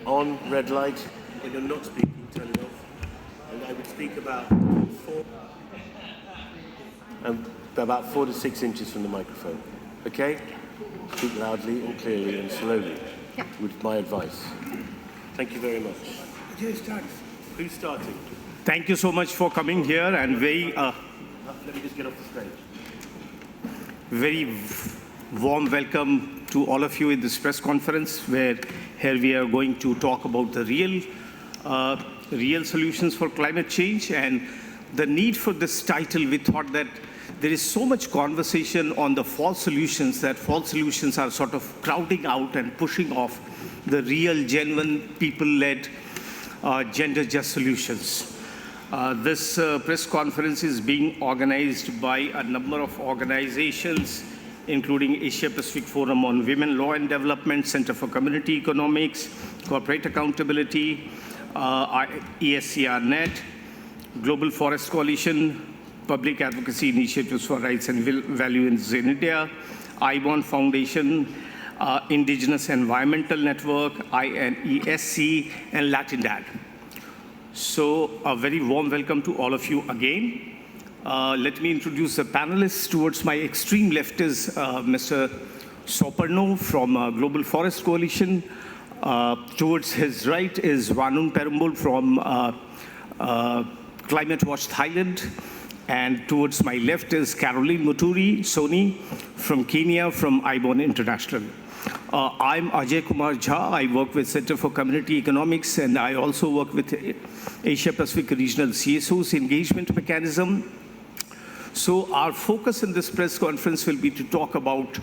on, red light. When you're not speaking, turn it off. And I would speak about 4 to 6 inches from the microphone. Okay? Speak loudly and clearly and slowly, with my advice. Thank you very much. Who's starting? Thank you so much for coming here and very Let me just get off the stage. very warm welcome to all of you in this press conference, where here we are going to talk about the real solutions for climate change. And the need for this title, we thought that there is so much conversation on the false solutions that false solutions are sort of crowding out and pushing off the real, genuine, people-led, gender-just solutions. This press conference is being organized by a number of organizations, including Asia Pacific Forum on Women, Law and Development, Center for Community Economics, Corporate Accountability, ESCR Net, Global Forest Coalition, Public Advocacy Initiatives for Rights and Values in India, IBON Foundation, Indigenous Environmental Network, INESC, and Latindad. So a very warm welcome to all of you again. Let me introduce the panelists. Towards my extreme left is Mr. Soparno from Global Forest Coalition. Towards his right is Vanun Perumbol from Climate Watch Thailand. And towards my left is Caroline Muturi Soni from Kenya, from IBON International. I'm Ajay Kumar Jha. I work with Center for Community Economics, and I also work with Asia Pacific Regional CSO's engagement mechanism. So our focus in this press conference will be to talk about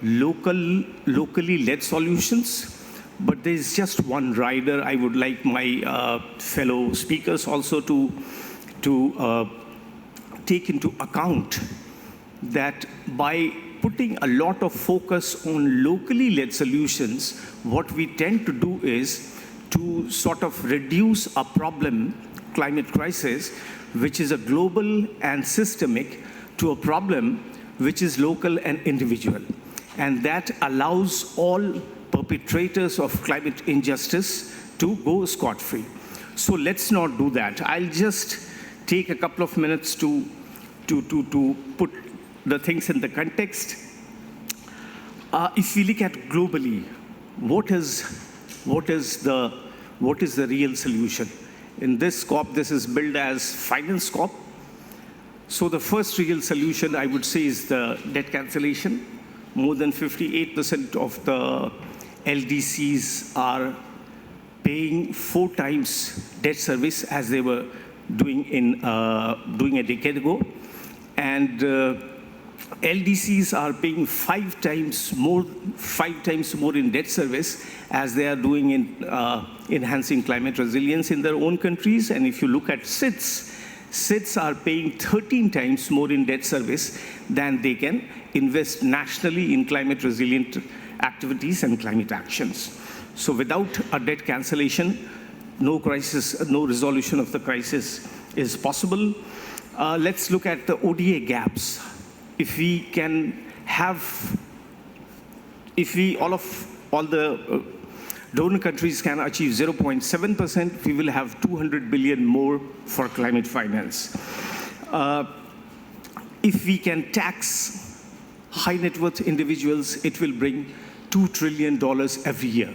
locally led solutions. But there is just one rider. I would like my fellow speakers also to take into account that by putting a lot of focus on locally led solutions, what we tend to do is to sort of reduce a problem, climate crisis, which is a global and systemic, to a problem which is local and individual. And that allows all perpetrators of climate injustice to go scot-free. So let's not do that. I'll just take a couple of minutes to put the things in the context. If we look at globally, what is the real solution? In this COP, this is billed as Finance COP. So the first real solution, I would say, is the debt cancellation. More than 58% of the LDCs are paying 4 times debt service as they were doing a decade ago. And LDCs are paying 5 times more in debt service as they are doing in enhancing climate resilience in their own countries. And if you look at SIDS are paying 13 times more in debt service than they can invest nationally in climate resilient activities and climate actions. So without a debt cancellation, no resolution of the crisis is possible. Let's look at the ODA gaps. If all the donor countries can achieve 0.7%, we will have 200 billion more for climate finance. If we can tax high net worth individuals, it will bring $2 trillion every year.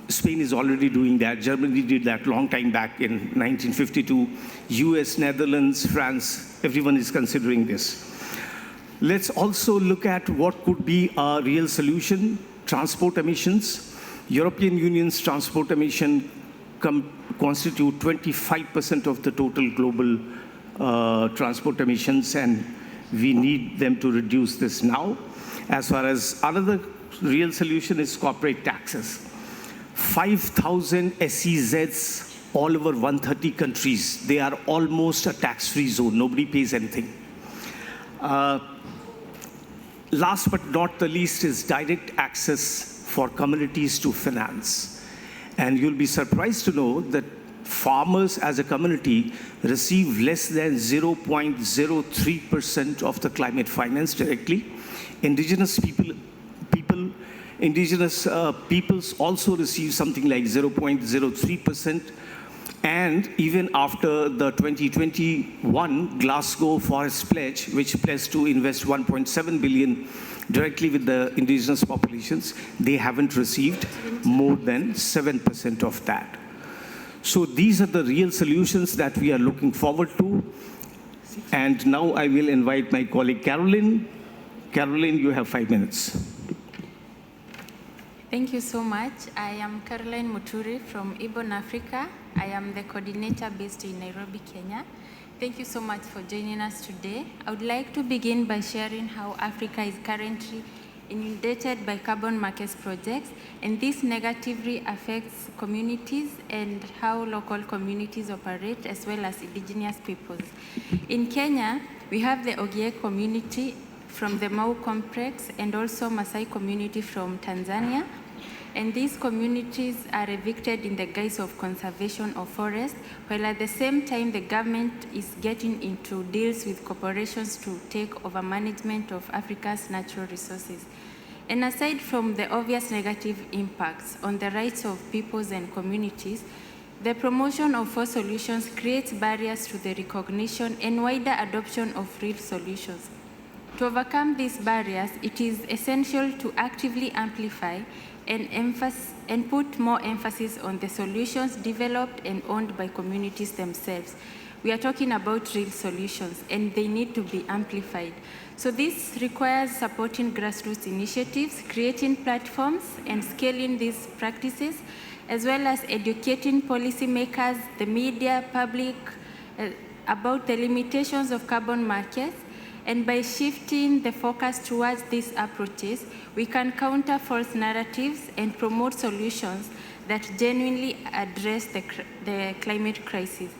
Spain is already doing that. Germany did that long time back in 1952. US, Netherlands, France, everyone is considering this. Let's also look at what could be a real solution: transport emissions. European Union's transport emission constitute 25% of the total global transport emissions, and we need them to reduce this now. As far as another real solution is corporate taxes. 5,000 SEZs all over 130 countries. They are almost a tax-free zone. Nobody pays anything. Last but not the least is direct access for communities to finance. And you'll be surprised to know that farmers as a community receive less than 0.03% of the climate finance directly. Indigenous people Indigenous peoples also receive something like 0.03%. And even after the 2021 Glasgow Forest Pledge, which pledged to invest 1.7 billion directly with the indigenous populations, they haven't received more than 7% of that. So these are the real solutions that we are looking forward to. And now I will invite my colleague Caroline. Caroline, you have 5 minutes. Thank you so much. I am Caroline Muturi from Ibon Africa. I am the coordinator based in Nairobi, Kenya. Thank you so much for joining us today. I would like to begin by sharing how Africa is currently inundated by carbon markets projects, and this negatively affects communities and how local communities operate, as well as indigenous peoples. In Kenya, we have the Ogie community from the Mau complex and also Maasai community from Tanzania. And these communities are evicted in the guise of conservation of forest, while at the same time the government is getting into deals with corporations to take over management of Africa's natural resources. And aside from the obvious negative impacts on the rights of peoples and communities, the promotion of forest solutions creates barriers to the recognition and wider adoption of real solutions. To overcome these barriers, it is essential to actively amplify and put more emphasis on the solutions developed and owned by communities themselves. We are talking about real solutions, and they need to be amplified. So this requires supporting grassroots initiatives, creating platforms, and scaling these practices, as well as educating policymakers, the media, public, about the limitations of carbon markets. And by shifting the focus towards these approaches, we can counter false narratives and promote solutions that genuinely address the climate crisis.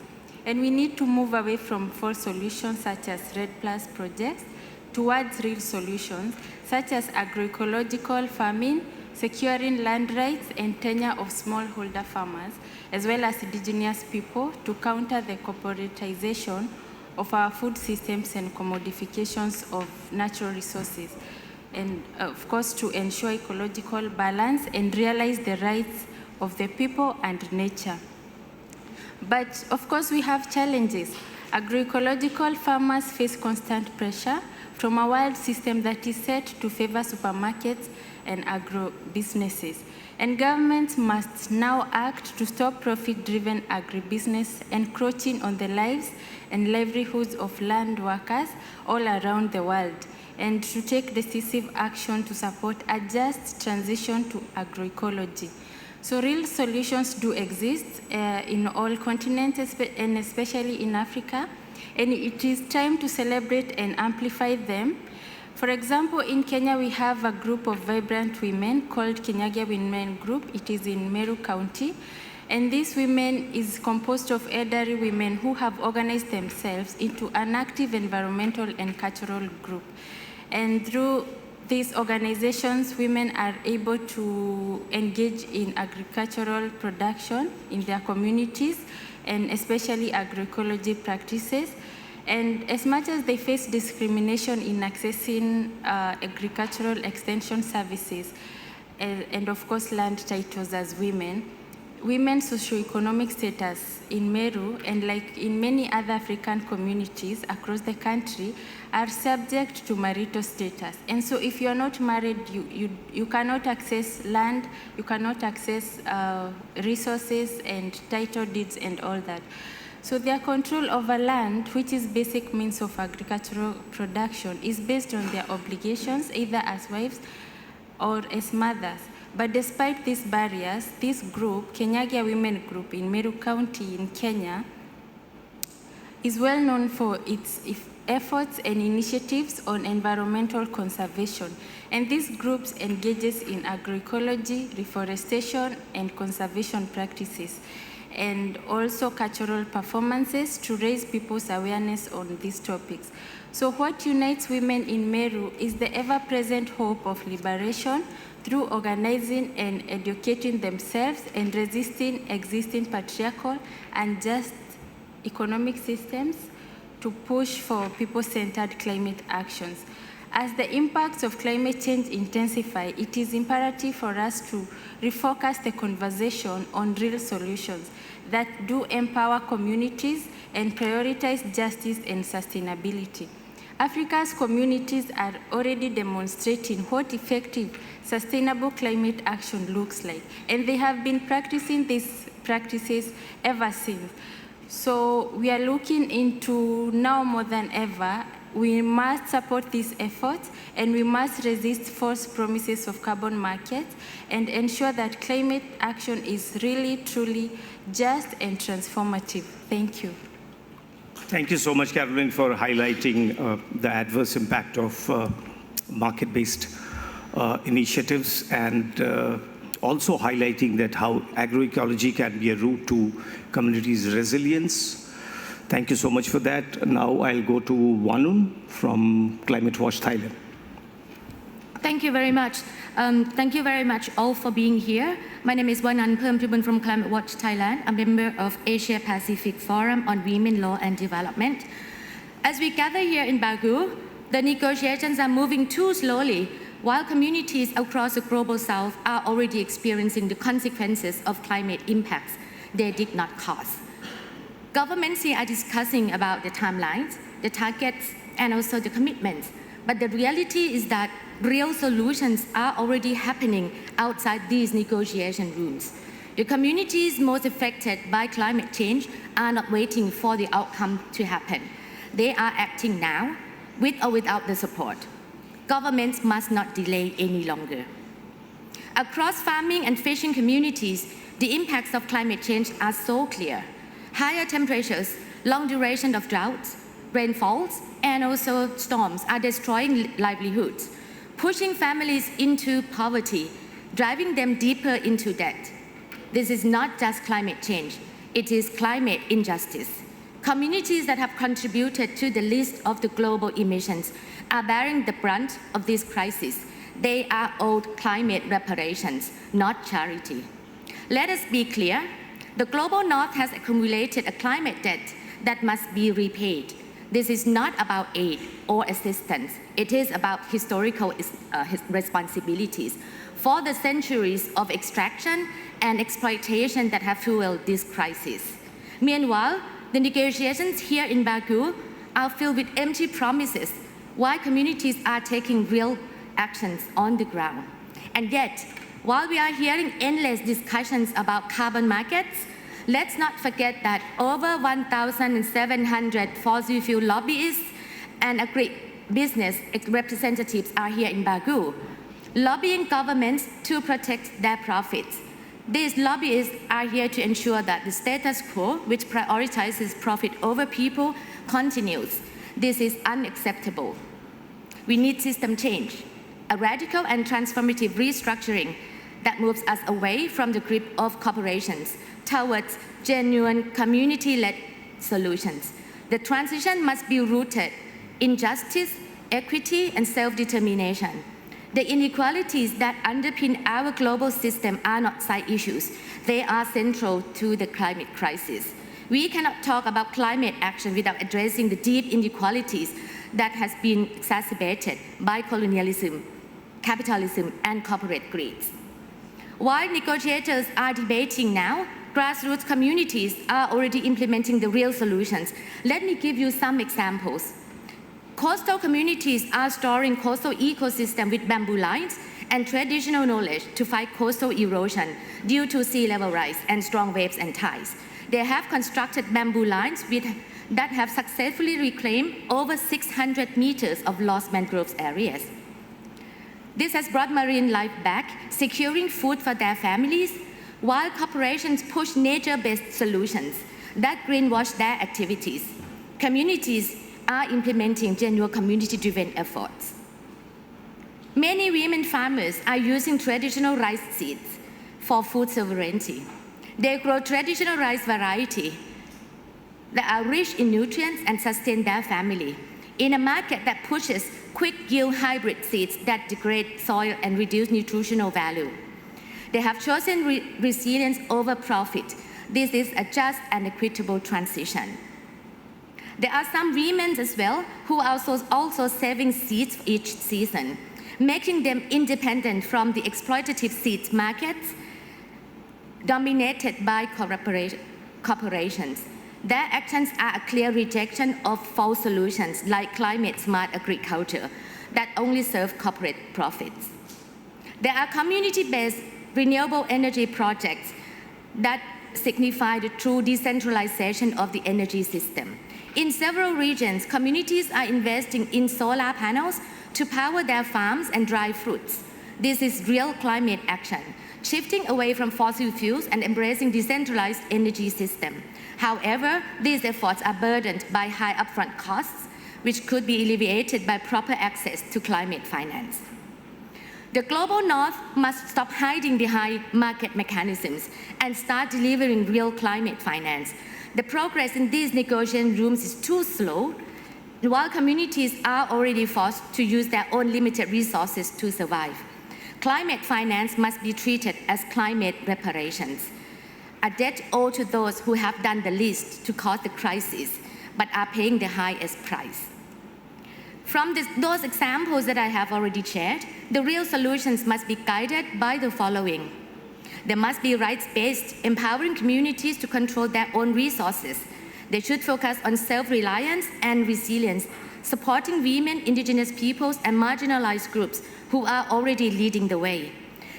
And we need to move away from false solutions such as REDD+ projects towards real solutions such as agroecological farming, securing land rights and tenure of smallholder farmers, as well as indigenous people, to counter the corporatization of our food systems and commodifications of natural resources, and of course to ensure ecological balance and realize the rights of the people and nature. But of course we have challenges. Agroecological farmers face constant pressure from a world system that is set to favor supermarkets and agro-businesses. And governments must now act to stop profit-driven agribusiness encroaching on the lives and livelihoods of land workers all around the world, and to take decisive action to support a just transition to agroecology. So real solutions do exist in all continents, and especially in Africa, and it is time to celebrate and amplify them. For example, in Kenya, we have a group of vibrant women called Kinyagia Women Group. It is in Meru County. And this women is composed of elderly women who have organized themselves into an active environmental and cultural group. And through these organizations, women are able to engage in agricultural production in their communities, and especially agroecology practices. And as much as they face discrimination in accessing agricultural extension services, and of course land titles as women, women's socioeconomic status in Meru, and like in many other African communities across the country, are subject to marital status. And so if you're not married, you cannot access land, you cannot access resources and title deeds and all that. So their control over land, which is basic means of agricultural production, is based on their obligations, either as wives or as mothers. But despite these barriers, this group, Kinyagia Women Group in Meru County in Kenya, is well known for its efforts and initiatives on environmental conservation. And these groups engages in agroecology, reforestation, and conservation practices, and also cultural performances to raise people's awareness on these topics. So what unites women in Meru is the ever-present hope of liberation through organizing and educating themselves and resisting existing patriarchal and just economic systems to push for people-centered climate actions. As the impacts of climate change intensify, it is imperative for us to refocus the conversation on real solutions that do empower communities and prioritize justice and sustainability. Africa's communities are already demonstrating what effective, sustainable climate action looks like, and they have been practicing these practices ever since. So we are looking into now more than ever. We must support these efforts, and we must resist false promises of carbon markets and ensure that climate action is really, truly just and transformative. Thank you. Thank you so much, Caroline, for highlighting the adverse impact of market-based initiatives and also highlighting that how agroecology can be a route to communities' resilience. Thank you so much for that. Now I'll go to Wanun from Climate Watch Thailand. Thank you very much. Thank you very much all for being here. My name is Wanan Permtribun from Climate Watch Thailand, a member of Asia Pacific Forum on Women, Law and Development. As we gather here in Baku, the negotiations are moving too slowly, while communities across the global south are already experiencing the consequences of climate impacts they did not cause. Governments here are discussing about the timelines, the targets, and also the commitments. But the reality is that real solutions are already happening outside these negotiation rooms. The communities most affected by climate change are not waiting for the outcome to happen. They are acting now, with or without the support. Governments must not delay any longer. Across farming and fishing communities, the impacts of climate change are so clear. Higher temperatures, long duration of droughts, rainfalls, and also storms are destroying livelihoods, pushing families into poverty, driving them deeper into debt. This is not just climate change, it is climate injustice. Communities that have contributed to the least of the global emissions are bearing the brunt of this crisis. They are owed climate reparations, not charity. Let us be clear. The global north has accumulated a climate debt that must be repaid. This is not about aid or assistance. It is about historical responsibilities for the centuries of extraction and exploitation that have fueled this crisis. Meanwhile, the negotiations here in Baku are filled with empty promises, while communities are taking real actions on the ground. And yet, while we are hearing endless discussions about carbon markets, let's not forget that over 1,700 fossil fuel lobbyists and agribusiness representatives are here in Baku, lobbying governments to protect their profits. These lobbyists are here to ensure that the status quo, which prioritizes profit over people, continues. This is unacceptable. We need system change, a radical and transformative restructuring that moves us away from the grip of corporations towards genuine community-led solutions. The transition must be rooted in justice, equity, and self-determination. The inequalities that underpin our global system are not side issues. They are central to the climate crisis. We cannot talk about climate action without addressing the deep inequalities that has been exacerbated by colonialism, capitalism, and corporate greed. While negotiators are debating now, grassroots communities are already implementing the real solutions. Let me give you some examples. Coastal communities are storing coastal ecosystem with bamboo lines and traditional knowledge to fight coastal erosion due to sea level rise and strong waves and tides. They have constructed bamboo lines that have successfully reclaimed over 600 meters of lost mangrove areas. This has brought marine life back, securing food for their families, while corporations push nature-based solutions that greenwash their activities. Communities are implementing genuine community-driven efforts. Many women farmers are using traditional rice seeds for food sovereignty. They grow traditional rice variety that are rich in nutrients and sustain their family in a market that pushes quick yield hybrid seeds that degrade soil and reduce nutritional value. They have chosen resilience over profit. This is a just and equitable transition. There are some women as well who are also saving seeds each season, making them independent from the exploitative seeds markets dominated by corporations. Their actions are a clear rejection of false solutions like climate-smart agriculture that only serve corporate profits. There are community-based renewable energy projects that signify the true decentralization of the energy system. In several regions, communities are investing in solar panels to power their farms and dry fruits. This is real climate action, shifting away from fossil fuels and embracing decentralized energy system. However, these efforts are burdened by high upfront costs, which could be alleviated by proper access to climate finance. The Global North must stop hiding behind market mechanisms and start delivering real climate finance. The progress in these negotiation rooms is too slow, while communities are already forced to use their own limited resources to survive. Climate finance must be treated as climate reparations, a debt owed to those who have done the least to cause the crisis, but are paying the highest price. From those examples that I have already shared, the real solutions must be guided by the following. There must be rights-based, empowering communities to control their own resources. They should focus on self-reliance and resilience, supporting women, indigenous peoples, and marginalized groups who are already leading the way.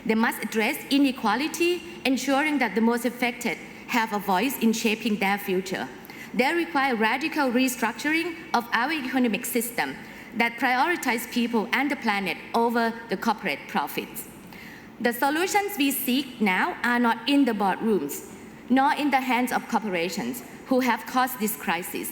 They must address inequality, ensuring that the most affected have a voice in shaping their future. They require radical restructuring of our economic system that prioritize people and the planet over the corporate profits. The solutions we seek now are not in the boardrooms, nor in the hands of corporations who have caused this crisis.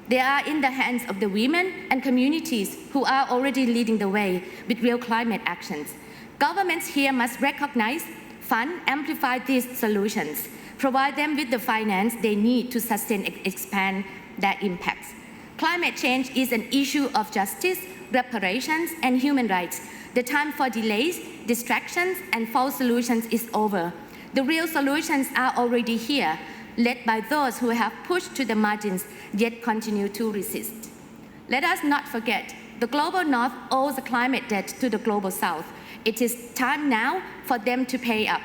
They are in the hands of the women and communities who are already leading the way with real climate actions. Governments here must recognize, fund, amplify these solutions, provide them with the finance they need to sustain and expand their impacts. Climate change is an issue of justice, reparations, and human rights. The time for delays, distractions, and false solutions is over. The real solutions are already here, led by those who have pushed to the margins, yet continue to resist. Let us not forget, the Global North owes a climate debt to the Global South. It is time now for them to pay up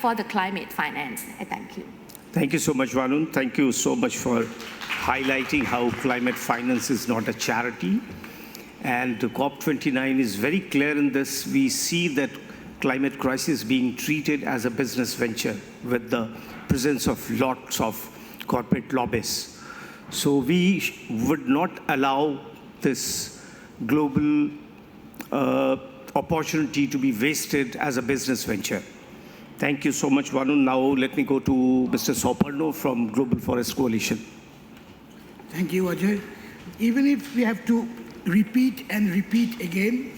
for the climate finance. I thank you. Thank you so much, Vanun. Thank you so much for highlighting how climate finance is not a charity. And the COP29 is very clear in this. We see that climate crisis being treated as a business venture with the presence of lots of corporate lobbyists. So we would not allow this global opportunity to be wasted as a business venture. Thank you so much, Vanun. Now let me go to Mr. Soparno from Global Forest Coalition. Thank you, Ajay. Even if we have to repeat and repeat again,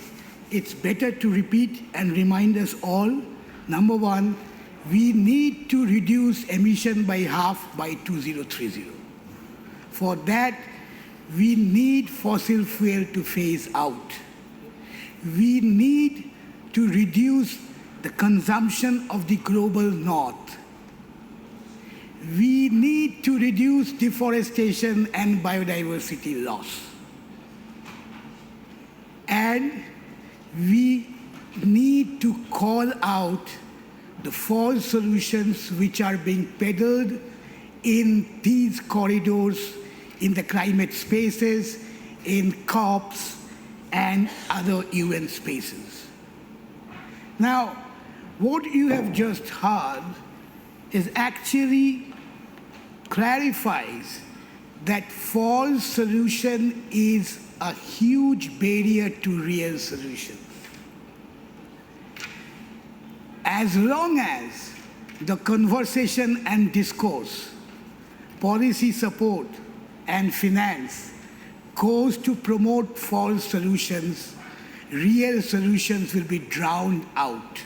it's better to repeat and remind us all. Number one, we need to reduce emission by half by 2030. For that, we need fossil fuel to phase out. We need to reduce the consumption of the global north. We need to reduce deforestation and biodiversity loss. And we need to call out the false solutions which are being peddled in these corridors, in the climate spaces, in COPs, and other UN spaces. Now, what you have just heard is actually clarifies that false solution is a huge barrier to real solutions. As long as the conversation and discourse, policy support, and finance goes to promote false solutions, real solutions will be drowned out.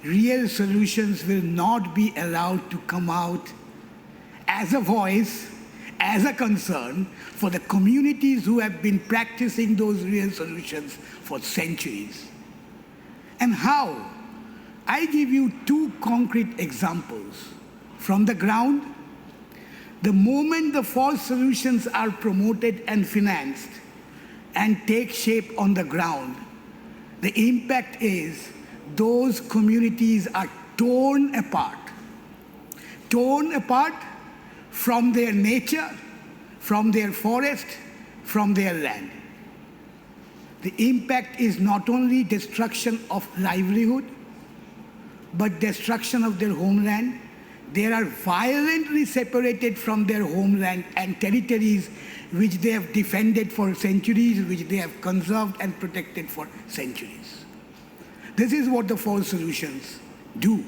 Real solutions will not be allowed to come out as a voice, as a concern for the communities who have been practicing those real solutions for centuries. And how? I give you two concrete examples from the ground. The moment the false solutions are promoted and financed and take shape on the ground, the impact is those communities are torn apart from their nature, from their forest, from their land. The impact is not only destruction of livelihood, but destruction of their homeland. They are violently separated from their homeland and territories which they have defended for centuries, which they have conserved and protected for centuries. This is what the false solutions do.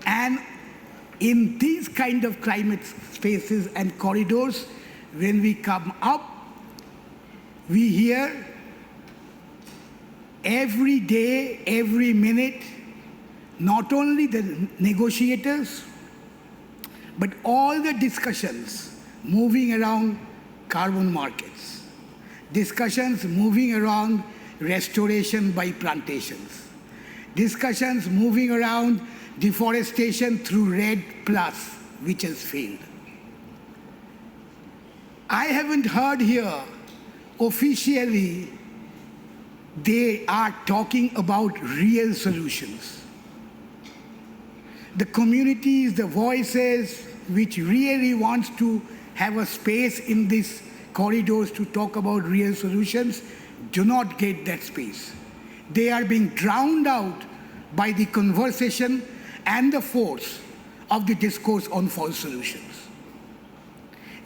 And in these kind of climate spaces and corridors, when we come up, we hear every day, every minute, not only the negotiators, but all the discussions moving around carbon markets, discussions moving around restoration by plantations, discussions moving around deforestation through REDD+, which has failed. I haven't heard here officially they are talking about real solutions. The communities, the voices which really wants to have a space in these corridors to talk about real solutions do not get that space. They are being drowned out by the conversation and the force of the discourse on false solutions.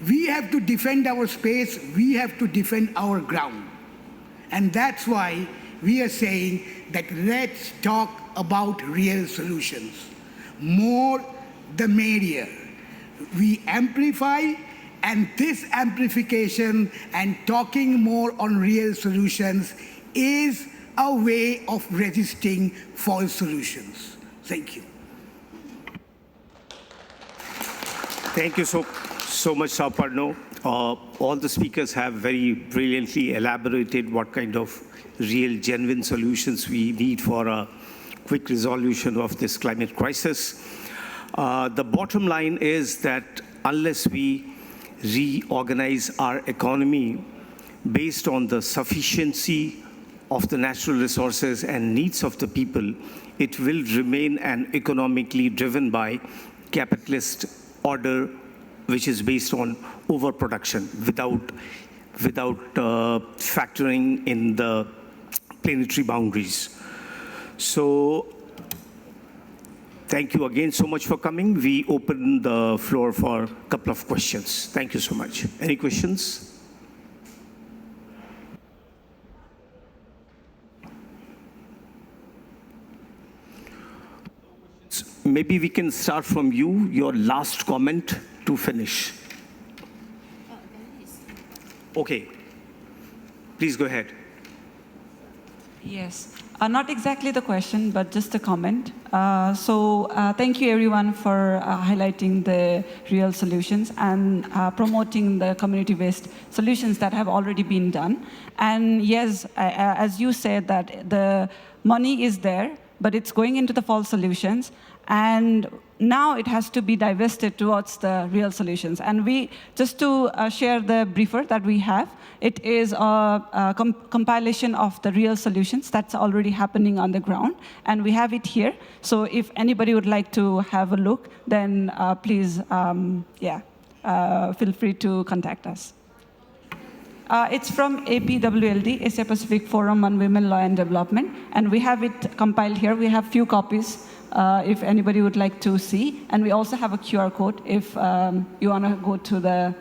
We have to defend our space, we have to defend our ground. And that's why we are saying that let's talk about real solutions. More the merrier. We amplify, and this amplification and talking more on real solutions is a way of resisting false solutions. Thank you. Thank you so much, Sauparno. All the speakers have very brilliantly elaborated what kind of real, genuine solutions we need for a quick resolution of this climate crisis. The bottom line is that unless we reorganize our economy based on the sufficiency of the natural resources and needs of the people, it will remain an economically driven by capitalist order, which is based on overproduction without factoring in the planetary boundaries. So thank you again so much for coming. We open the floor for a couple of questions. Thank you so much. Any questions? Maybe we can start from you, your last comment to finish. Okay, please go ahead. Yes, not exactly the question, but just a comment. Thank you everyone for highlighting the real solutions and promoting the community-based solutions that have already been done. And yes, as you said, that the money is there, but it's going into the false solutions. And now it has to be divested towards the real solutions. And we, just to share the briefer that we have, it is a compilation of the real solutions that's already happening on the ground. And we have it here. So if anybody would like to have a look, then please, feel free to contact us. It's from APWLD, Asia Pacific Forum on Women, Law and Development. And we have it compiled here. We have few copies. If anybody would like to see. And we also have a QR code if you want to go to the,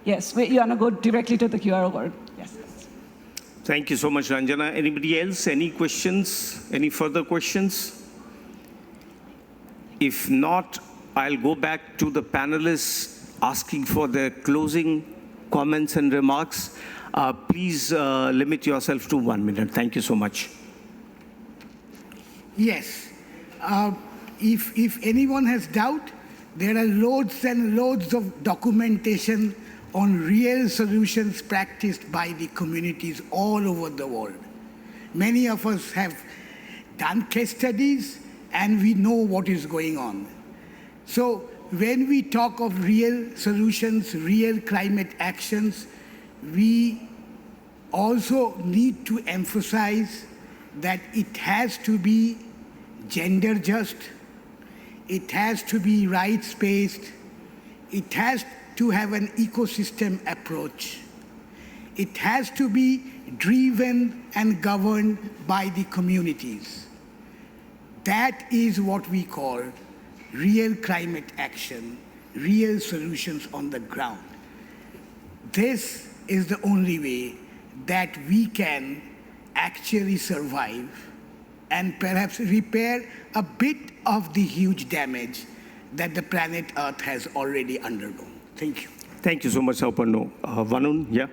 you want to go directly to the QR code. Yes. Thank you so much, Ranjana. Anybody else? Any questions? Any further questions? If not, I'll go back to the panelists asking for their closing comments and remarks. Please limit yourself to 1 minute. Thank you so much. Yes. If anyone has doubt, there are loads and loads of documentation on real solutions practiced by the communities all over the world. Many of us have done case studies and we know what is going on. So when we talk of real solutions, real climate actions, we also need to emphasize that it has to be gender just, it has to be rights-based, it has to have an ecosystem approach. It has to be driven and governed by the communities. That is what we call real climate action, real solutions on the ground. This is the only way that we can actually survive and perhaps repair a bit of the huge damage that the planet Earth has already undergone. Thank you. Thank you so much, Saupanno. Vanun, yeah?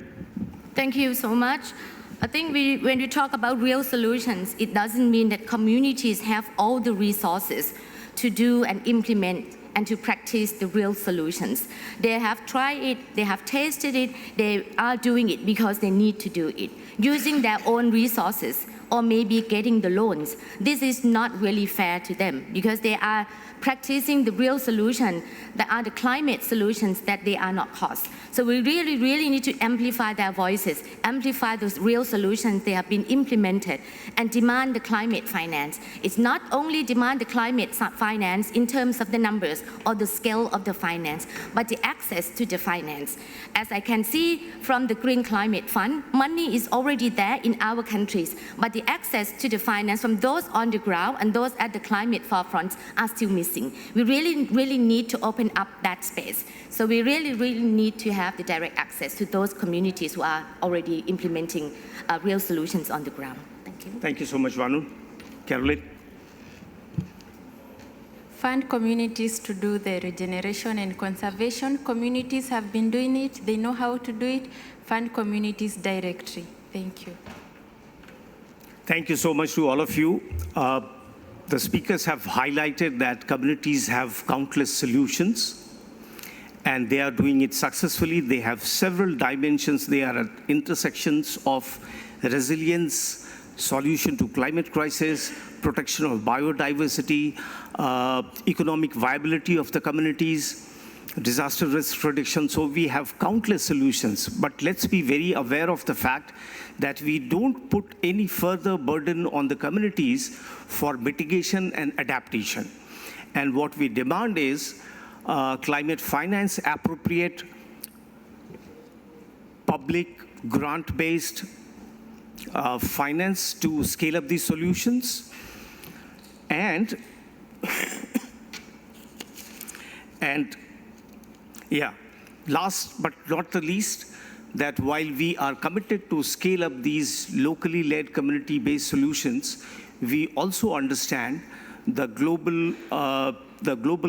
Thank you so much. I think when we talk about real solutions, it doesn't mean that communities have all the resources to do and implement and to practice the real solutions. They have tried it, they have tasted it, they are doing it because they need to do it, using their own resources or maybe getting the loans. This is not really fair to them because they are practicing the real solution that are the climate solutions that they are not cost. So we really, really need to amplify their voices, amplify those real solutions they have been implemented, and demand the climate finance. It's not only demand the climate finance in terms of the numbers or the scale of the finance, but the access to the finance. As I can see from the Green Climate Fund, money is already there in our countries, but the access to the finance from those on the ground and those at the climate forefront are still missing. We really, really need to open up that space. So we really, really need to have the direct access to those communities who are already implementing real solutions on the ground. Thank you. Thank you so much, Vanu. Caroline? Fund communities to do the regeneration and conservation. Communities have been doing it. They know how to do it. Fund communities directly. Thank you. Thank you so much to all of you. The speakers have highlighted that communities have countless solutions, and they are doing it successfully. They have several dimensions. They are at intersections of resilience, solution to climate crisis, protection of biodiversity, economic viability of the communities, disaster risk reduction. So we have countless solutions, but let's be very aware of the fact that we don't put any further burden on the communities for mitigation and adaptation. And what we demand is climate finance appropriate, public grant-based finance to scale up these solutions, and last but not the least, that while we are committed to scale up these locally led community-based solutions, we also understand the global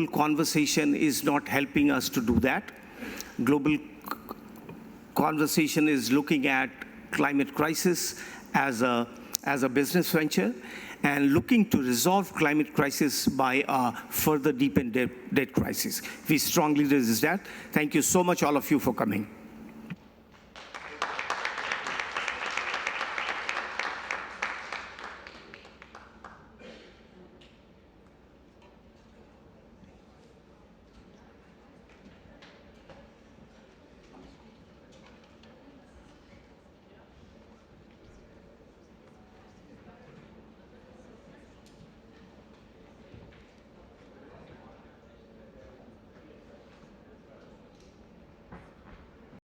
conversation is not helping us to do that. Global conversation is looking at climate crisis as a business venture and looking to resolve climate crisis by a further deepened debt crisis. We strongly resist that. Thank you so much, all of you, for coming.